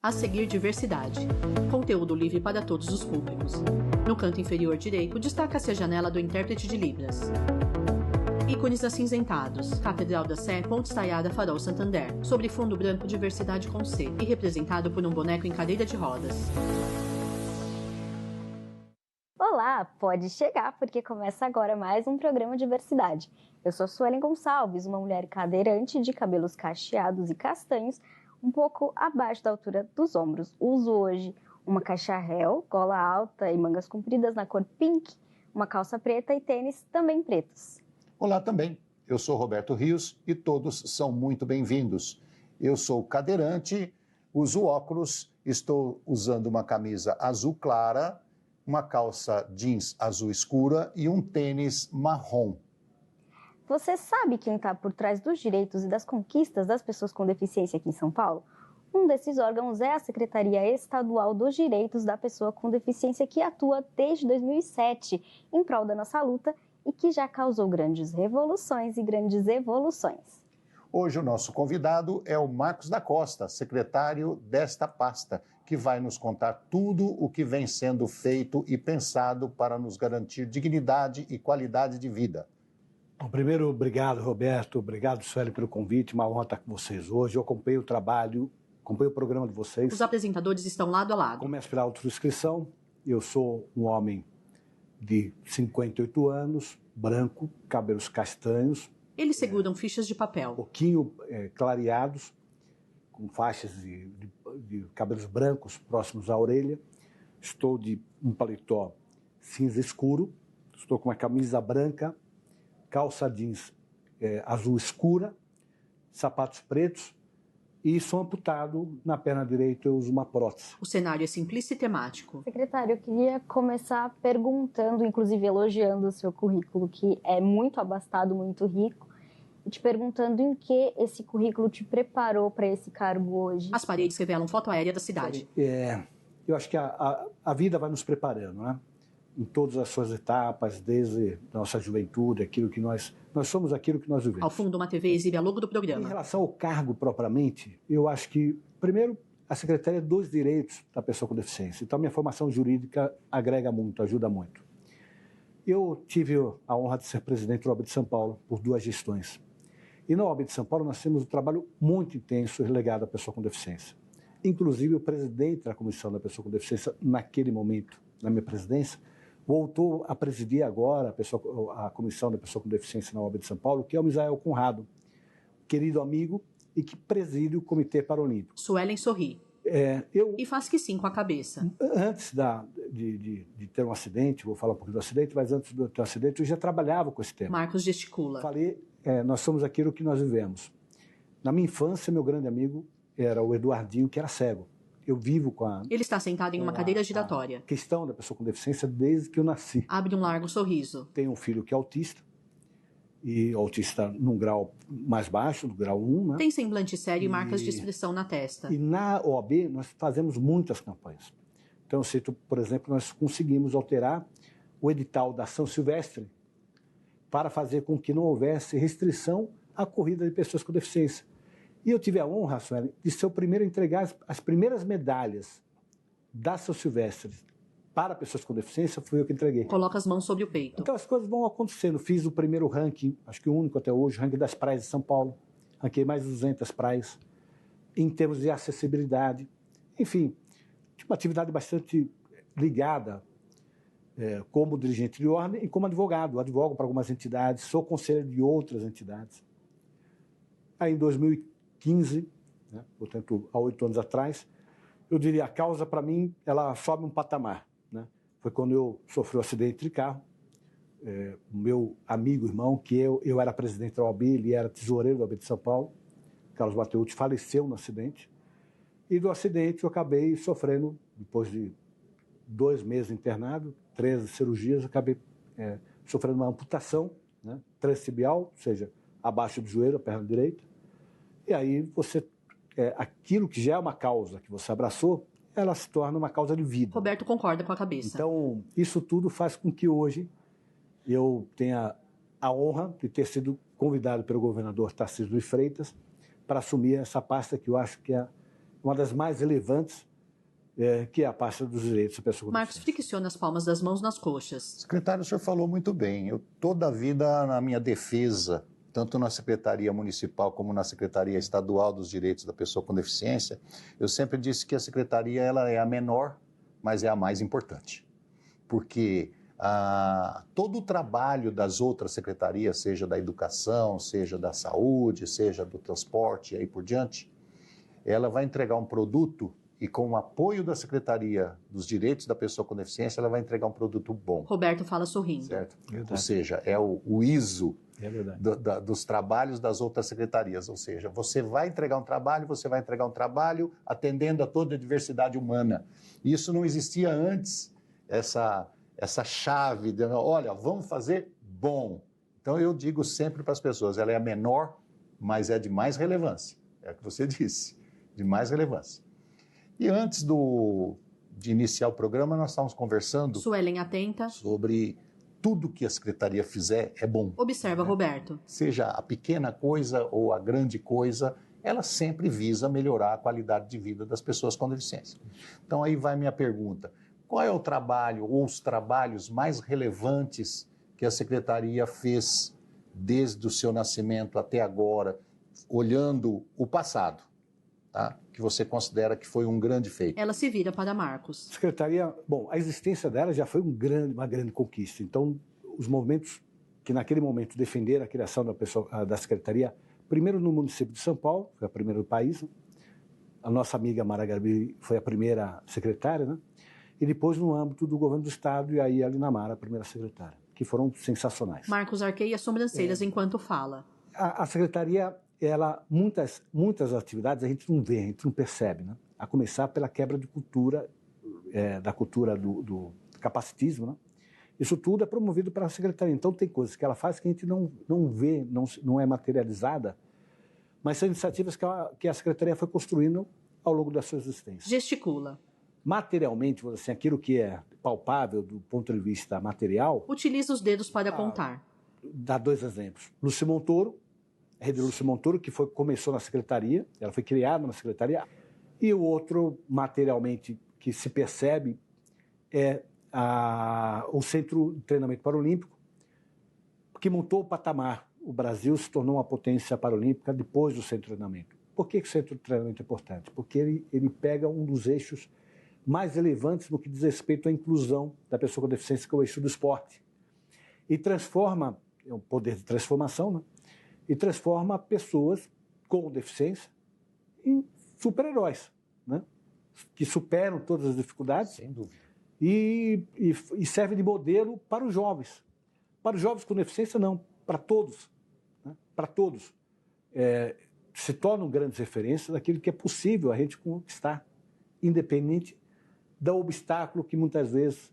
A seguir, diversidade. Conteúdo livre para todos os públicos. No canto inferior direito, destaca-se a janela do intérprete de Libras. Ícones acinzentados. Catedral da Sé, Ponte Estaiada, Farol Santander. Sobre fundo branco, diversidade com C. E representado por um boneco em cadeira de rodas. Olá, pode chegar, porque começa agora mais um programa Diversidade. Eu sou Suelen Gonçalves, uma mulher cadeirante de cabelos cacheados e castanhos, um pouco abaixo da altura dos ombros. Uso hoje uma caixa réu, gola alta e mangas compridas na cor pink, uma calça preta e tênis também pretos. Olá também, eu sou Roberto Rios e todos são muito bem-vindos. Eu sou cadeirante, uso óculos, estou usando uma camisa azul clara, uma calça jeans azul escura e um tênis marrom. Você sabe quem está por trás dos direitos e das conquistas das pessoas com deficiência aqui em São Paulo? Um desses órgãos é a Secretaria Estadual dos Direitos da Pessoa com Deficiência, que atua desde 2007 em prol da nossa luta e que já causou grandes revoluções e grandes evoluções. Hoje o nosso convidado é o Marcos da Costa, secretário desta pasta, que vai nos contar tudo o que vem sendo feito e pensado para nos garantir dignidade e qualidade de vida. Bom, primeiro, obrigado, Roberto, obrigado, Sueli, pelo convite, uma honra estar com vocês hoje. Eu acompanhei o trabalho, acompanhei o programa de vocês. Os apresentadores estão lado a lado. Começo pela autodescrição, eu sou um homem de 58 anos, branco, cabelos castanhos. Eles seguram fichas de papel. Um pouquinho clareados, com faixas de cabelos brancos próximos à orelha. Estou de um paletó cinza escuro, estou com uma camisa branca, calça jeans azul escura, sapatos pretos e sou amputado na perna direita, eu uso uma prótese. O cenário é simplista e temático. Secretário, eu queria começar perguntando, inclusive elogiando o seu currículo, que é muito abastado, muito rico, e te perguntando em que esse currículo te preparou para esse cargo hoje. As paredes revelam foto aérea da cidade. Eu acho que a vida vai nos preparando, né? Em todas as suas etapas, desde nossa juventude, aquilo que nós somos aquilo que nós vivemos. Ao fundo, uma TV exibe a logo do Em programa. relação ao cargo propriamente, eu acho que, primeiro, a Secretaria dos Direitos da Pessoa com Deficiência. Então, a minha formação jurídica agrega muito, ajuda muito. Eu tive a honra de ser presidente da OAB de São Paulo por 2 gestões. E na OAB de São Paulo nós temos um trabalho muito intenso ligado à pessoa com deficiência. Inclusive, o presidente da Comissão da Pessoa com Deficiência, naquele momento, na minha presidência, voltou a presidir agora a Comissão da Pessoa com Deficiência na OAB de São Paulo, que é o Misael Conrado, querido amigo e que preside o Comitê Paralímpico. Suelen sorri. E faz que sim com a cabeça. Antes de ter um acidente, vou falar um pouquinho do acidente, mas antes de ter um acidente eu já trabalhava com esse tema. Marcos gesticula. Falei, nós somos aquilo que nós vivemos. Na minha infância, meu grande amigo era o Eduardinho, que era cego. Eu vivo com a... Ele está sentado em uma cadeira giratória. A questão da pessoa com deficiência desde que eu nasci. Abre um largo sorriso. Tenho um filho que é autista, e autista num grau mais baixo, do grau 1, né? Tem semblante sério e marcas de expressão na testa. E na OAB nós fazemos muitas campanhas. Então, eu sei, por exemplo, nós conseguimos alterar o edital da São Silvestre para fazer com que não houvesse restrição à corrida de pessoas com deficiência. E eu tive a honra, Sueli, de ser o primeiro a entregar as primeiras medalhas da São Silvestre para pessoas com deficiência, fui eu que entreguei. Coloca as mãos sobre o peito. Então as coisas vão acontecendo. Fiz o primeiro ranking, acho que o único até hoje, ranking das praias de São Paulo. Ranquei mais de 200 praias, em termos de acessibilidade. Enfim, tive uma atividade bastante ligada como dirigente de ordem e como advogado. Advogo para algumas entidades, sou conselheiro de outras entidades. Aí em 2015, né, portanto, há 8 anos atrás, eu diria, a causa para mim, ela sobe um patamar. Né? Foi quando eu sofri um acidente de carro. O meu amigo, irmão, que eu era presidente da OAB, ele era tesoureiro da OAB de São Paulo, Carlos Mateucci, faleceu no acidente. E do acidente eu acabei sofrendo, depois de 2 meses internado, 13 cirurgias, acabei sofrendo uma amputação, né, transtibial, ou seja, abaixo do joelho, a perna direita. E aí você, aquilo que já é uma causa que você abraçou, ela se torna uma causa de vida. Roberto concorda com a cabeça. Então, isso tudo faz com que hoje eu tenha a honra de ter sido convidado pelo governador Tarcísio de Freitas para assumir essa pasta que eu acho que é uma das mais relevantes, que é a pasta dos direitos da pessoa com Marcos deficiência. fricciona as palmas das mãos nas coxas. Secretário, o senhor falou muito bem. Eu, toda a vida, na minha defesa, tanto na Secretaria Municipal como na Secretaria Estadual dos Direitos da Pessoa com Deficiência, eu sempre disse que a Secretaria ela é a menor, mas é a mais importante. Porque todo o trabalho das outras secretarias, seja da Educação, seja da Saúde, seja do Transporte e aí por diante, ela vai entregar um produto e com o apoio da Secretaria dos Direitos da Pessoa com Deficiência, ela vai entregar um produto bom. Roberto fala sorrindo. Certo? Verdade. Ou seja, é o ISO verdade. dos trabalhos das outras secretarias. Ou seja, você vai entregar um trabalho atendendo a toda a diversidade humana. Isso não existia antes, essa chave de, olha, vamos fazer bom. Então, eu digo sempre para as pessoas, ela é a menor, mas é de mais relevância. É o que você disse, de mais relevância. E antes de iniciar o programa, nós estávamos conversando Suelen atenta. sobre tudo que a Secretaria fizer é bom. Observa Roberto. Seja a pequena coisa ou a grande coisa, ela sempre visa melhorar a qualidade de vida das pessoas com deficiência. Então aí vai minha pergunta. Qual é o trabalho ou os trabalhos mais relevantes que a Secretaria fez desde o seu nascimento até agora, olhando o passado, tá? Que você considera que foi um grande feito? Ela se vira para Marcos. A Secretaria, bom, a existência dela já foi uma grande conquista. Então, os movimentos que naquele momento defenderam a criação da Secretaria, primeiro no município de São Paulo, foi a primeira do país, né? A nossa amiga Mara Garbi foi a primeira secretária, né? E depois no âmbito do governo do Estado, e aí a Lina Mara, a primeira secretária, que foram sensacionais. Marcos arqueia as sobrancelhas enquanto fala. A Secretaria, muitas atividades a gente não vê, a gente não percebe, né? A começar pela quebra de cultura, da cultura do capacitismo, né? Isso tudo é promovido pela Secretaria. Então tem coisas que ela faz que a gente não vê, não é materializada, mas são iniciativas que a Secretaria foi construindo ao longo da sua existência. Gesticula. Materialmente, assim, aquilo que é palpável do ponto de vista material... Utiliza os dedos para apontar. Dá dois exemplos. Lúcia Montoro, a rede Lúcia Montoro, que começou na Secretaria, ela foi criada na Secretaria, e o outro, materialmente, que se percebe é o Centro de Treinamento Paralímpico, que montou o patamar. O Brasil se tornou uma potência paralímpica depois do Centro de Treinamento. Por que o Centro de Treinamento é importante? Porque ele pega um dos eixos mais relevantes no que diz respeito à inclusão da pessoa com deficiência, que é o eixo do esporte. E transforma, é um poder de transformação, né? E transforma pessoas com deficiência em super-heróis, né? Que superam todas as dificuldades. Sem dúvida. E serve de modelo para os jovens. Para os jovens com deficiência, não. Para todos. Né? Para todos. Se tornam grandes referências daquilo que é possível a gente conquistar, independente do obstáculo que muitas vezes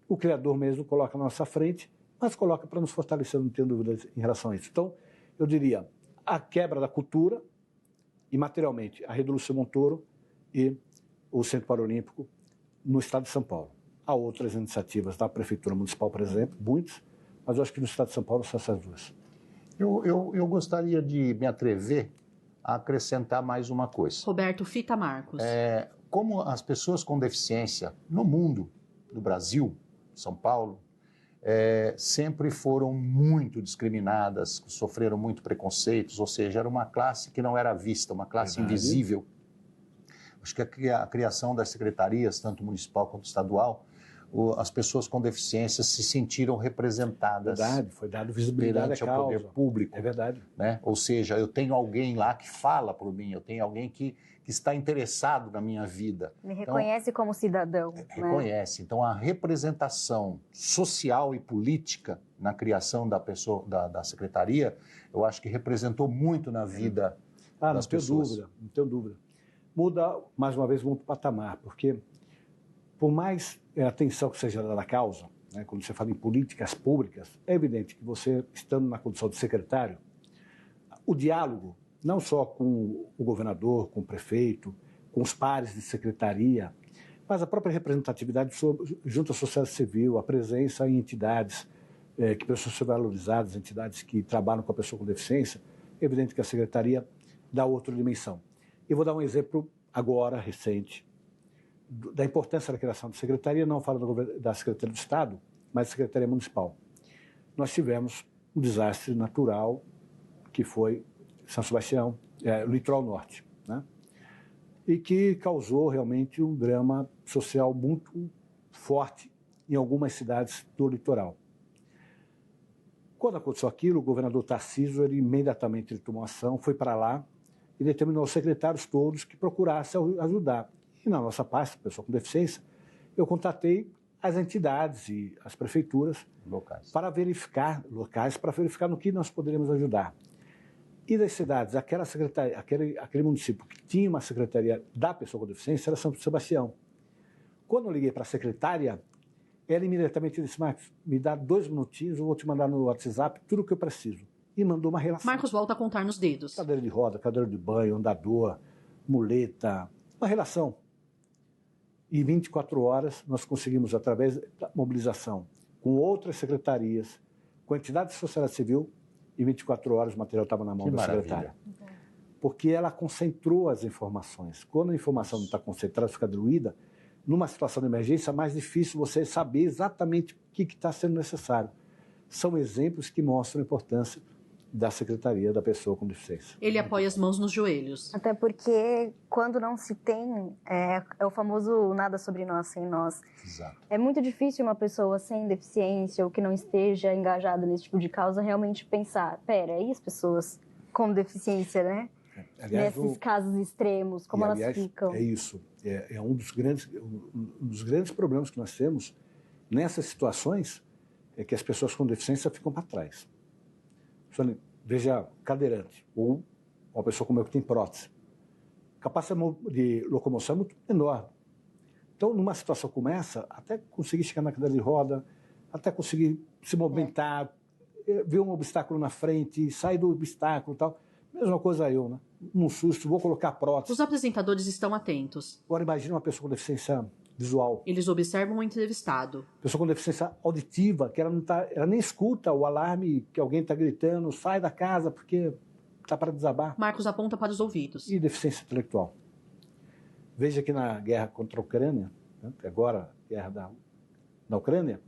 o Criador mesmo coloca na nossa frente, mas coloca para nos fortalecer, não tenho dúvidas em relação a isso. Então, eu diria, a quebra da cultura e, materialmente, a rede Lúcia Montoro e o Centro Paralímpico no estado de São Paulo. Há outras iniciativas da Prefeitura Municipal, por exemplo, muitas, mas eu acho que no estado de São Paulo são essas duas. Eu gostaria de me atrever a acrescentar mais uma coisa. Roberto fita Marcos. Como as pessoas com deficiência no mundo, no Brasil, São Paulo, sempre foram muito discriminadas, sofreram muito preconceitos, ou seja, era uma classe que não era vista, uma classe invisível. Acho que a criação das secretarias, tanto municipal quanto estadual, as pessoas com deficiência se sentiram representadas. Verdade, foi dado visibilidade à causa. Ao poder público. É verdade. Né? Ou seja, eu tenho alguém lá que fala por mim, eu tenho alguém que está interessado na minha vida. Me reconhece como cidadão. Reconhece. Então, a representação social e política na criação da pessoa, da secretaria, eu acho que representou muito na vida das pessoas. Não tenho dúvida. Muda, mais uma vez, muito o patamar, porque por mais atenção que seja dada à causa, né, quando você fala em políticas públicas, é evidente que você, estando na condição de secretário, o diálogo, não só com o governador, com o prefeito, com os pares de secretaria, mas a própria representatividade junto à sociedade civil, a presença em entidades que precisam ser valorizadas, entidades que trabalham com a pessoa com deficiência, é evidente que a secretaria dá outra dimensão. Eu vou dar um exemplo agora, recente, da importância da criação da secretaria, não falando da Secretaria do Estado, mas da Secretaria Municipal. Nós tivemos um desastre natural, que foi São Sebastião, o litoral norte, né? E que causou realmente um drama social muito forte em algumas cidades do litoral. Quando aconteceu aquilo, o governador Tarcísio, ele imediatamente tomou ação, foi para lá e determinou aos secretários todos que procurassem ajudar. E na nossa parte, pessoa com deficiência, eu contatei as entidades e as prefeituras para verificar no que nós poderíamos ajudar. E das cidades, aquele município que tinha uma secretaria da pessoa com deficiência era São Sebastião. Quando eu liguei para a secretária, ela imediatamente disse: Marcos, me dá 2 minutinhos, eu vou te mandar no WhatsApp tudo o que eu preciso. E mandou uma relação. Marcos volta a contar nos dedos. Cadeira de roda, cadeira de banho, andador, muleta, uma relação. E em 24 horas nós conseguimos, através da mobilização com outras secretarias, com entidades de sociedade civil, em 24 horas o material estava na mão da secretária. Porque ela concentrou as informações. Quando a informação não está concentrada, fica diluída, numa situação de emergência é mais difícil você saber exatamente o que está sendo necessário. São exemplos que mostram a importância da Secretaria da Pessoa com Deficiência. Ele apoia as mãos nos joelhos. Até porque quando não se tem, é o famoso nada sobre nós sem nós. Exato. É muito difícil uma pessoa sem deficiência ou que não esteja engajada nesse tipo de causa realmente pensar, e as pessoas com deficiência, né? Aliás, nesses casos extremos, como elas ficam. É isso. É um dos grandes problemas que nós temos nessas situações, é que as pessoas com deficiência ficam para trás. Veja, cadeirante, ou uma pessoa como eu que tem prótese. A capacidade de locomoção é muito menor. Então, numa situação como essa, até conseguir chegar na cadeira de roda, até conseguir se movimentar, ver um obstáculo na frente, sair do obstáculo e tal. Mesma coisa eu, né? Num susto, vou colocar prótese. Os apresentadores estão atentos. Agora imagine uma pessoa com deficiência visual. Eles observam o entrevistado. Pessoa com deficiência auditiva, que ela nem escuta o alarme que alguém está gritando, sai da casa porque está para desabar. Marcos aponta para os ouvidos. E deficiência intelectual. Veja que na guerra contra a Ucrânia, né, agora a guerra da Ucrânia,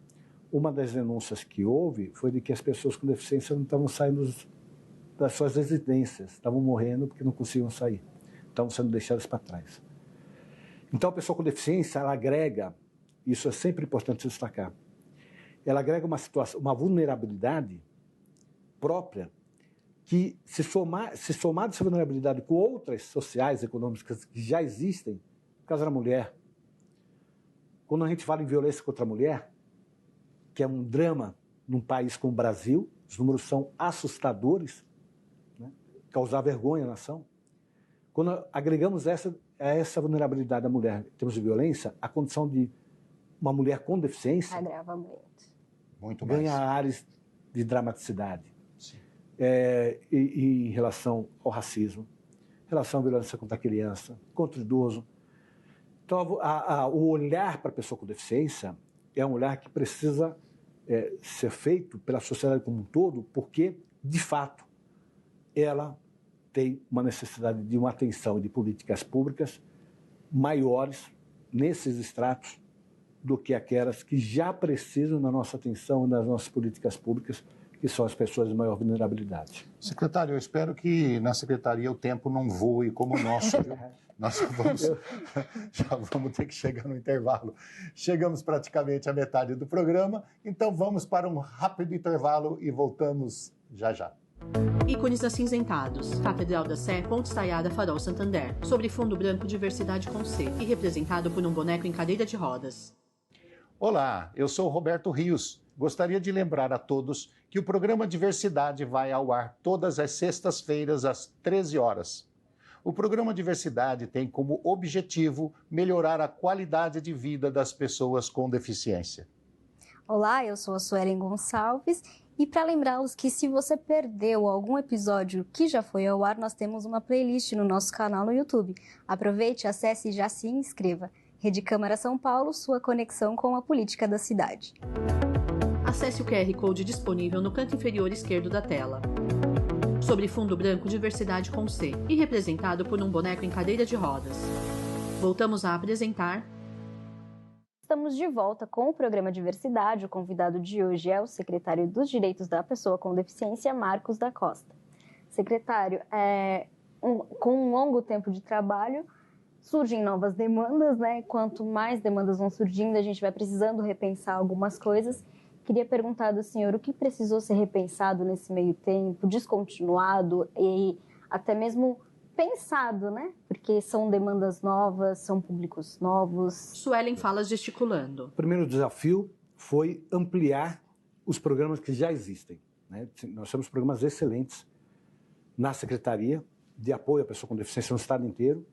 uma das denúncias que houve foi de que as pessoas com deficiência não estavam saindo das suas residências, estavam morrendo porque não conseguiam sair, estavam sendo deixadas para trás. Então a pessoa com deficiência, ela agrega, isso é sempre importante destacar, ela agrega uma situação, uma vulnerabilidade própria que se somar essa vulnerabilidade com outras sociais, econômicas que já existem, no caso da mulher, quando a gente fala em violência contra a mulher, que é um drama num país como o Brasil, os números são assustadores, né? Causar vergonha na nação. Quando agregamos essa vulnerabilidade da mulher em termos de violência, a condição de uma mulher com deficiência agrava muito. Muito mais. Ganha áreas de dramaticidade. E em relação ao racismo, em relação à violência contra a criança, contra o idoso. Então, o olhar para a pessoa com deficiência é um olhar que precisa ser feito pela sociedade como um todo, porque, de fato, ela tem uma necessidade de uma atenção e de políticas públicas maiores nesses estratos do que aquelas que já precisam da nossa atenção e das nossas políticas públicas, que são as pessoas de maior vulnerabilidade. Secretário, eu espero que na secretaria o tempo não voe como o nosso, viu? Nós já vamos ter que chegar no intervalo. Chegamos praticamente à metade do programa, então vamos para um rápido intervalo e voltamos já já. Ícones acinzentados. Catedral da Sé, Ponte Estaiada, Farol Santander. Sobre fundo branco, diversidade com C. E representado por um boneco em cadeira de rodas. Olá, eu sou Roberto Rios. Gostaria de lembrar a todos que o programa Diversidade vai ao ar todas as sextas-feiras às 13 horas. O programa Diversidade tem como objetivo melhorar a qualidade de vida das pessoas com deficiência. Olá, eu sou a Suelen Gonçalves e para lembrá-los que se você perdeu algum episódio que já foi ao ar, nós temos uma playlist no nosso canal no YouTube. Aproveite, acesse e já se inscreva. Rede Câmara São Paulo, sua conexão com a política da cidade. Acesse o QR Code disponível no canto inferior esquerdo da tela. Sobre fundo branco, diversidade com C. E representado por um boneco em cadeira de rodas. Voltamos a apresentar. Estamos de volta com o programa Diversidade. O convidado de hoje é o secretário dos Direitos da Pessoa com Deficiência, Marcos da Costa. Secretário, com um longo tempo de trabalho, surgem novas demandas, né? Quanto mais demandas vão surgindo, a gente vai precisando repensar algumas coisas. Queria perguntar do senhor o que precisou ser repensado nesse meio tempo, descontinuado e até mesmo pensado, né? Porque são demandas novas, são públicos novos. Suelen fala gesticulando. O primeiro desafio foi ampliar os programas que já existem, né? Nós temos programas excelentes na Secretaria de Apoio à Pessoa com Deficiência no estado inteiro.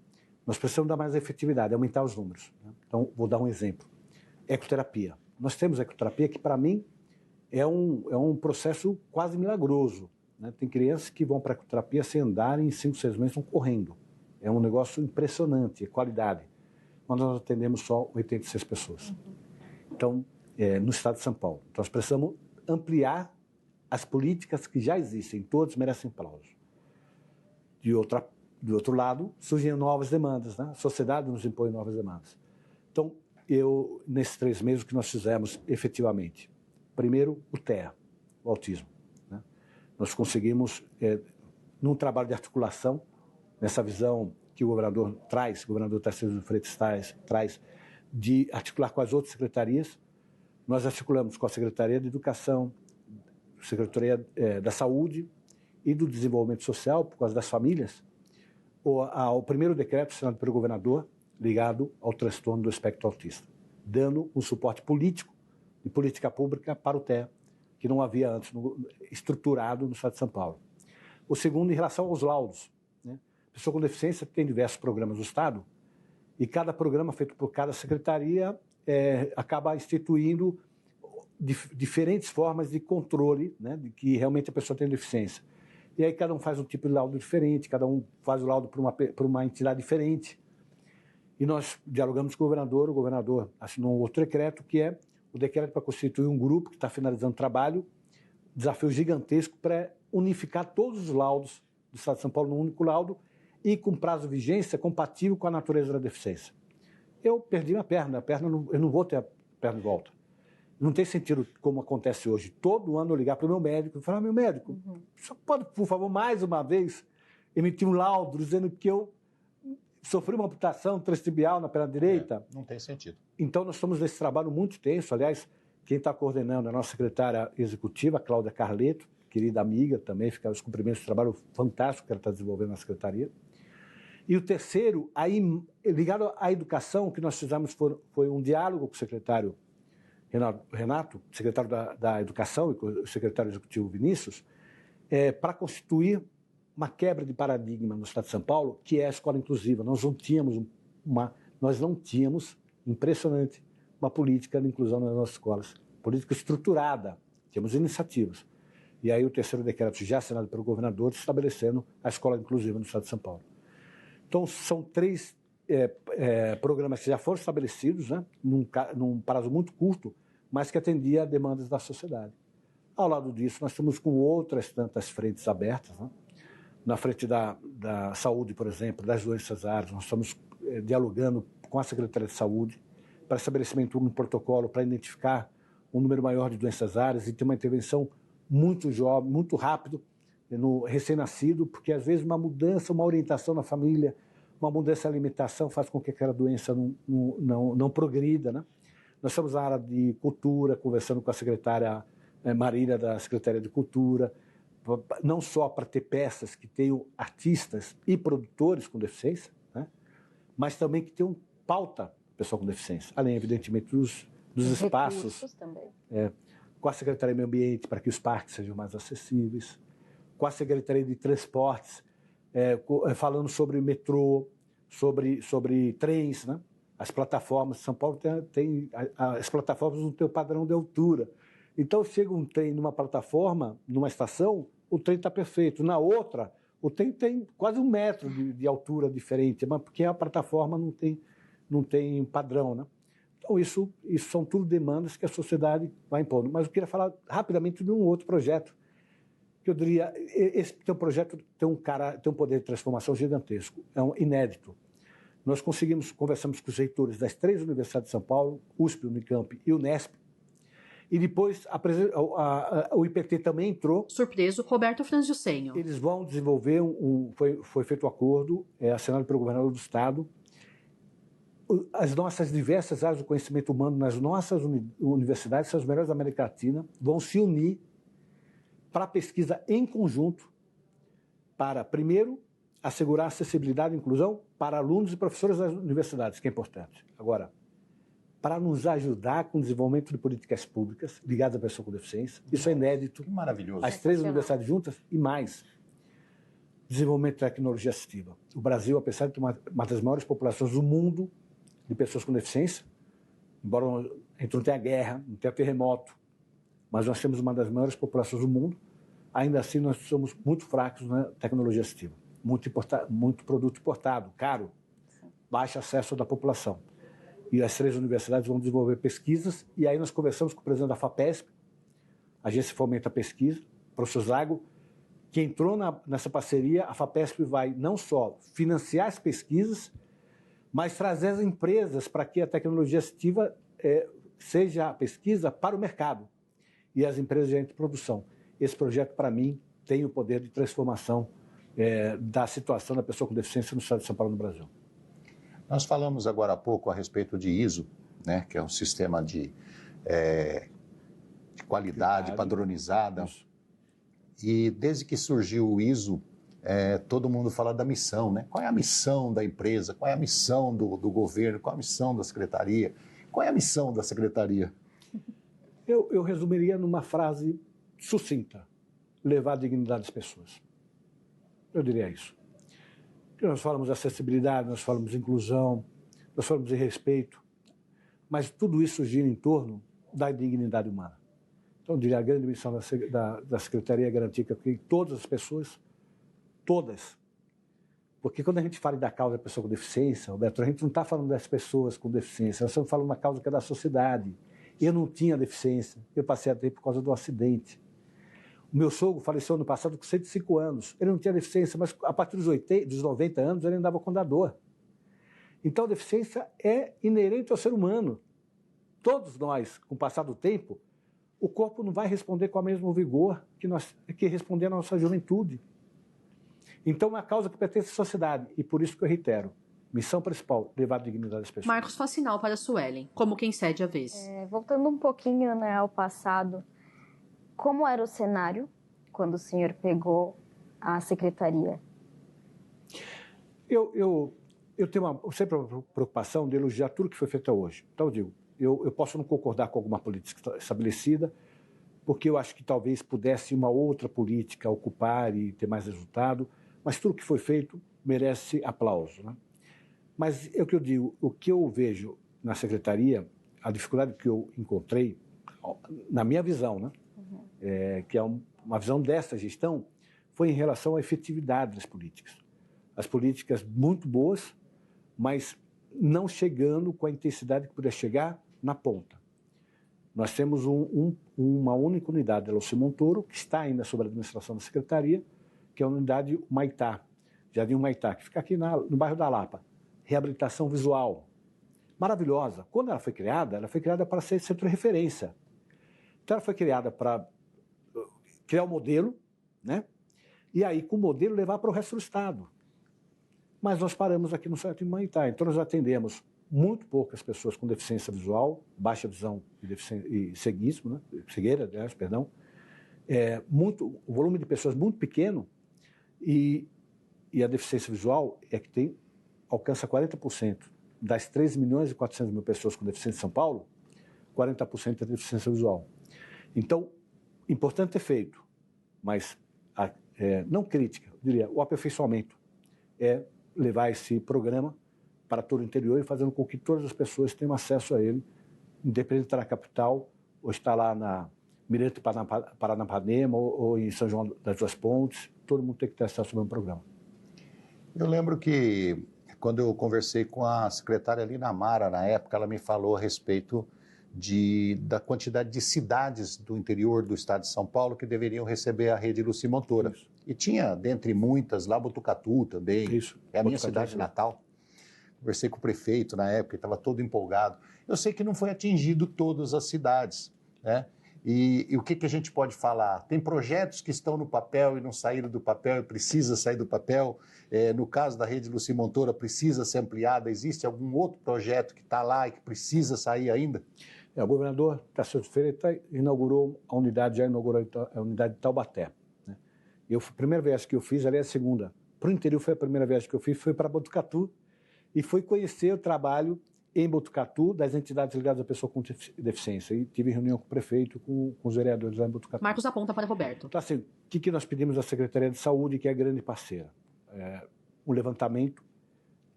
Nós precisamos dar mais efetividade, aumentar os números, né? Então, vou dar um exemplo. Ecoterapia. Nós temos ecoterapia que, para mim, é um processo quase milagroso, né? Tem crianças que vão para a ecoterapia sem andar e em 5, 6 meses estão correndo. É um negócio impressionante, é qualidade. Mas nós atendemos só 86 pessoas. Então, no estado de São Paulo. Então, nós precisamos ampliar as políticas que já existem. Todos merecem aplauso. Do outro lado, surgem novas demandas, né? A sociedade nos impõe novas demandas. Então, nesses 3 meses, o que nós fizemos efetivamente? Primeiro, o TEA, o autismo, né? Nós conseguimos, num trabalho de articulação, nessa visão que o governador Tarcísio de Freitas traz, de articular com as outras secretarias, nós articulamos com a Secretaria de Educação, Secretaria da Saúde e do Desenvolvimento Social, por causa das famílias, o primeiro decreto assinado pelo governador ligado ao transtorno do espectro autista, dando um suporte político e política pública para o TEA, que não havia antes estruturado no estado de São Paulo. O segundo, em relação aos laudos, né? A pessoa com deficiência tem diversos programas do estado e cada programa feito por cada secretaria acaba instituindo diferentes formas de controle, né, de que realmente a pessoa tem deficiência. E aí cada um faz um tipo de laudo diferente, cada um faz o laudo para uma entidade diferente. E nós dialogamos com o governador assinou um outro decreto, que é o decreto para constituir um grupo que está finalizando o trabalho, desafio gigantesco para unificar todos os laudos do estado de São Paulo num único laudo e com prazo de vigência compatível com a natureza da deficiência. Eu perdi minha perna, eu não vou ter a perna de volta. Não tem sentido, como acontece hoje, todo ano eu ligar para o meu médico e falar: meu médico, só pode, por favor, mais uma vez, emitir um laudo dizendo que eu sofri uma amputação transtibial na perna direita? Não tem sentido. Então, nós estamos nesse trabalho muito tenso. Aliás, quem está coordenando é a nossa secretária executiva, Cláudia Carleto, querida amiga também, fica os cumprimentos do trabalho fantástico que ela está desenvolvendo na secretaria. E o terceiro, aí, ligado à educação, o que nós fizemos foi um diálogo com o secretário Renato, secretário da Educação, e com o secretário executivo Vinícius, para constituir uma quebra de paradigma no estado de São Paulo, que é a escola inclusiva. Nós não tínhamos, impressionante, uma política de inclusão nas nossas escolas, política estruturada, tínhamos iniciativas. E aí o terceiro decreto, já assinado pelo governador, estabelecendo a escola inclusiva no estado de São Paulo. Então, são 3 programas que já foram estabelecidos, né, num prazo muito curto, mas que atendia a demandas da sociedade. Ao lado disso, nós estamos com outras tantas frentes abertas, né? Na frente da saúde, por exemplo, das doenças raras, nós estamos dialogando com a Secretaria de Saúde para estabelecimento de um protocolo para identificar um número maior de doenças raras e ter uma intervenção muito jovem, muito rápido no recém-nascido, porque às vezes uma mudança, uma orientação na família, uma mudança na alimentação faz com que aquela doença não progrida, né? Nós estamos na área de cultura, conversando com a secretária Marília da Secretaria de Cultura, não só para ter peças que tenham artistas e produtores com deficiência, né? Mas também que tenham pauta pessoal com deficiência, além, evidentemente, dos espaços. Também. Com a Secretaria de Meio Ambiente, para que os parques sejam mais acessíveis, com a Secretaria de Transportes, falando sobre metrô, sobre trens, né? As plataformas, São Paulo as plataformas não têm o padrão de altura. Então, chega um trem numa plataforma, numa estação, o trem está perfeito. Na outra, o trem tem quase 1 metro de altura diferente, mas porque a plataforma não tem padrão, né? Então, isso são tudo demandas que a sociedade vai impondo. Mas eu queria falar rapidamente de um outro projeto, que eu diria, esse teu projeto tem um poder de transformação gigantesco, é inédito. nós conversamos com os reitores das 3 universidades de São Paulo, USP, Unicamp e Unesp, e depois o IPT também entrou. Surpreso, Roberto Frangiusenho. Eles vão desenvolver, foi feito um acordo, assinado pelo governador do Estado, as nossas diversas áreas do conhecimento humano nas nossas universidades, são as melhores da América Latina, vão se unir para pesquisa em conjunto para, primeiro, assegurar acessibilidade e inclusão para alunos e professores das universidades, que é importante. Agora, para nos ajudar com o desenvolvimento de políticas públicas ligadas à pessoa com deficiência, isso é inédito. Que maravilhoso. As 3 universidades juntas e mais. Desenvolvimento de tecnologia assistiva. O Brasil, apesar de ter uma das maiores populações do mundo de pessoas com deficiência, embora a gente não tenha guerra, não tenha terremoto, mas nós temos uma das maiores populações do mundo, ainda assim nós somos muito fracos na tecnologia assistiva. Muito produto importado, caro, baixo acesso da população. E as 3 universidades vão desenvolver pesquisas, e aí nós conversamos com o presidente da FAPESP, Agência Fomenta a Pesquisa, o professor Zago, que entrou nessa parceria. A FAPESP vai não só financiar as pesquisas, mas trazer as empresas para que a tecnologia assistiva seja a pesquisa para o mercado e as empresas de produção. Esse projeto, para mim, tem o poder de transformação da situação da pessoa com deficiência no estado de São Paulo, no Brasil. Nós falamos agora há pouco a respeito de ISO, né, que é um sistema de qualidade padronizada. Isso. E desde que surgiu o ISO, todo mundo fala da missão, né? Qual é a missão da empresa? Qual é a missão do governo? Qual é a missão da secretaria? Qual é a missão da secretaria? Eu resumiria numa frase sucinta: levar a dignidade às pessoas. Eu diria isso. Nós falamos de acessibilidade, nós falamos de inclusão, nós falamos de respeito, mas tudo isso gira em torno da dignidade humana. Então, eu diria, a grande missão da Secretaria é garantir que todas as pessoas, todas, porque quando a gente fala da causa da pessoa com deficiência, Roberto, a gente não está falando das pessoas com deficiência, nós estamos falando de uma causa que é da sociedade. Eu não tinha deficiência, eu passei a ter por causa do acidente. O meu sogro faleceu ano passado com 105 anos. Ele não tinha deficiência, mas a partir dos 90 anos ele andava com dor. Então a deficiência é inerente ao ser humano. Todos nós, com o passar do tempo, o corpo não vai responder com o mesmo vigor que respondia na nossa juventude. Então é uma causa que pertence à sociedade, e por isso que eu reitero: missão principal, levar a dignidade às pessoas. Marcos Facinal para Suelen, como quem cede a vez. Voltando um pouquinho, ao passado, como era o cenário quando o senhor pegou a secretaria? Eu tenho sempre uma preocupação de elogiar tudo que foi feito hoje. Então eu digo, eu posso não concordar com alguma política estabelecida, porque eu acho que talvez pudesse uma outra política ocupar e ter mais resultado, mas tudo que foi feito merece aplauso, né? Mas é o que eu digo, o que eu vejo na secretaria, a dificuldade que eu encontrei, na minha visão, né? Que é uma visão dessa gestão, foi em relação à efetividade das políticas. As políticas muito boas, mas não chegando com a intensidade que poderia chegar na ponta. Nós temos uma única unidade, a Luci Montoro, que está ainda sob a administração da secretaria, que é a unidade Humaitá, Jardim Humaitá, que fica aqui no bairro da Lapa. Reabilitação visual, maravilhosa. Quando ela foi criada para ser centro de referência. Então ela foi criada para criar um modelo, né? E aí com o modelo levar para o resto do estado. Mas nós paramos aqui no Jardim Humaitá, então nós atendemos muito poucas pessoas com deficiência visual, baixa visão e ceguismo, né? Cegueira, aliás, perdão. O volume de pessoas muito pequeno, e a deficiência visual alcança 40%. Das 3 milhões e 400 mil pessoas com deficiência em São Paulo, 40% é deficiência visual. Então, importante ter feito, mas não crítica, eu diria, o aperfeiçoamento é levar esse programa para todo o interior e fazendo com que todas as pessoas tenham acesso a ele, independente de estar na capital ou estar lá na Mirante Paranapanema ou em São João das Duas Pontes, todo mundo tem que ter acesso ao mesmo programa. Eu lembro que quando eu conversei com a secretária Lina Mara, na época, ela me falou a respeito da quantidade de cidades do interior do estado de São Paulo que deveriam receber a rede Luci Montoro. Isso. E tinha, dentre muitas, lá Botucatu também. Isso. É a minha cidade natal. conversei com o prefeito na época, ele estava todo empolgado. Eu sei que não foi atingido todas as cidades, né? E o que a gente pode falar? Tem projetos que estão no papel e não saíram do papel e precisa sair do papel. No caso da rede Luci Montoura, precisa ser ampliada. Existe algum outro projeto que está lá e que precisa sair ainda? O governador Tarcísio Freitas inaugurou a unidade de Taubaté. Né? A primeira viagem que eu fiz, ali é a segunda. Para o interior foi a primeira viagem que eu fiz, foi para Botucatu e fui conhecer o trabalho em Botucatu das entidades ligadas à pessoa com deficiência. E tive reunião com o prefeito, com os vereadores lá em Botucatu. Marcos aponta para Roberto. Então, assim, o que nós pedimos à Secretaria de Saúde, que é a grande parceira? Um levantamento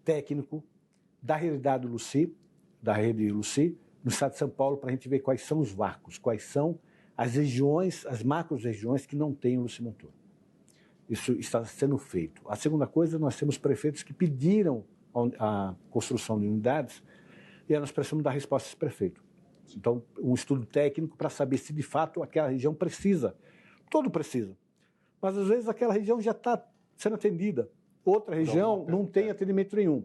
técnico da realidade do Luci, da rede Luci, no estado de São Paulo, para a gente ver quais são os vácuos, quais são as regiões, as macro-regiões que não têm o Luci Montoura. Isso está sendo feito. A segunda coisa, nós temos prefeitos que pediram a construção de unidades e nós precisamos dar resposta a esse prefeito. Então, um estudo técnico para saber se de fato aquela região precisa. Todo precisa. Mas às vezes aquela região já está sendo atendida. Outra região não tem atendimento nenhum.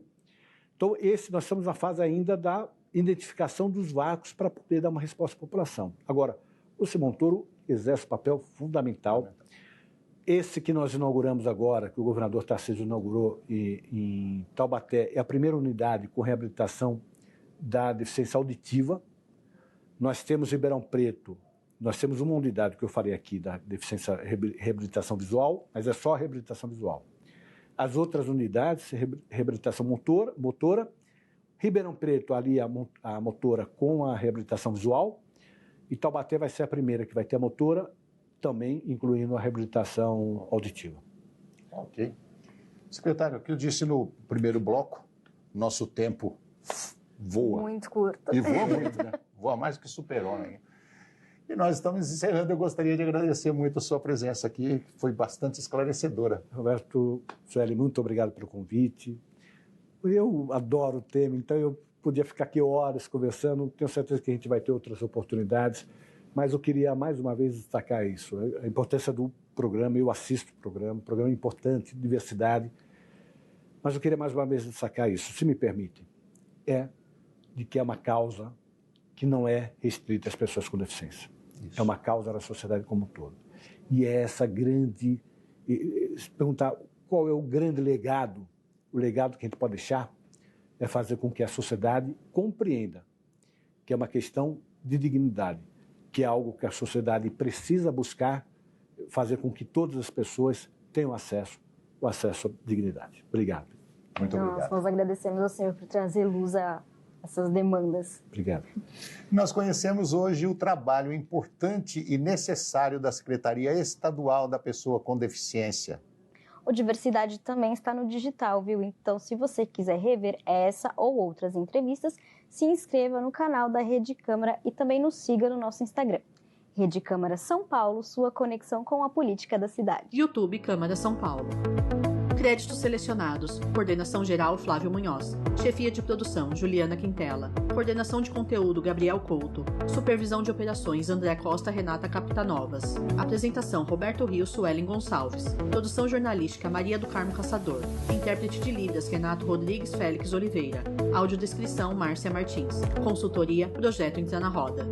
Então, nós estamos na fase ainda da identificação dos vácuos para poder dar uma resposta à população. Agora, o Luci Montoura exerce um papel fundamental. Esse que nós inauguramos agora, que o governador Tarcísio inaugurou em Taubaté, é a primeira unidade com reabilitação da deficiência auditiva. Nós temos em Ribeirão Preto, nós temos uma unidade que eu falei aqui da deficiência reabilitação visual, mas é só reabilitação visual. As outras unidades, reabilitação motora, Ribeirão Preto, ali a motora com a reabilitação visual, e Taubaté vai ser a primeira que vai ter a motora, também incluindo a reabilitação auditiva. Ok. Secretário, o que eu disse no primeiro bloco, nosso tempo voa. Muito curto. E voa muito, né? Voa mais que super-homem. E nós estamos encerrando. Eu gostaria de agradecer muito a sua presença aqui, que foi bastante esclarecedora. Roberto, Sueli, muito obrigado pelo convite. Eu adoro o tema, então eu podia ficar aqui horas conversando. Tenho certeza que a gente vai ter outras oportunidades, mas eu queria mais uma vez destacar isso, a importância do programa. Eu assisto o programa importante, diversidade, mas eu queria mais uma vez destacar isso, se me permitem, de que é uma causa que não é restrita às pessoas com deficiência. Isso. É uma causa da sociedade como um todo. E é essa grande... Se perguntar qual é o grande legado, o legado que a gente pode deixar é fazer com que a sociedade compreenda que é uma questão de dignidade, que é algo que a sociedade precisa buscar, fazer com que todas as pessoas tenham acesso à dignidade. Obrigado. Muito obrigado. Nós agradecemos ao senhor por trazer luz a essas demandas. Obrigado. Nós conhecemos hoje o trabalho importante e necessário da Secretaria Estadual da Pessoa com Deficiência. O Diversidade também está no digital, viu? Então, se você quiser rever essa ou outras entrevistas, se inscreva no canal da Rede Câmara e também nos siga no nosso Instagram. Rede Câmara São Paulo, sua conexão com a política da cidade. YouTube Câmara São Paulo. Créditos selecionados. Coordenação geral Flávio Munhoz. Chefia de produção Juliana Quintela. Coordenação de conteúdo Gabriel Couto. Supervisão de operações André Costa Renata Capitanovas. Apresentação Roberto Rios Suelen Gonçalves. Produção jornalística Maria do Carmo Caçador. Intérprete de Libras Renato Rodrigues Félix Oliveira. Audiodescrição Márcia Martins. Consultoria Projeto Entra na Roda.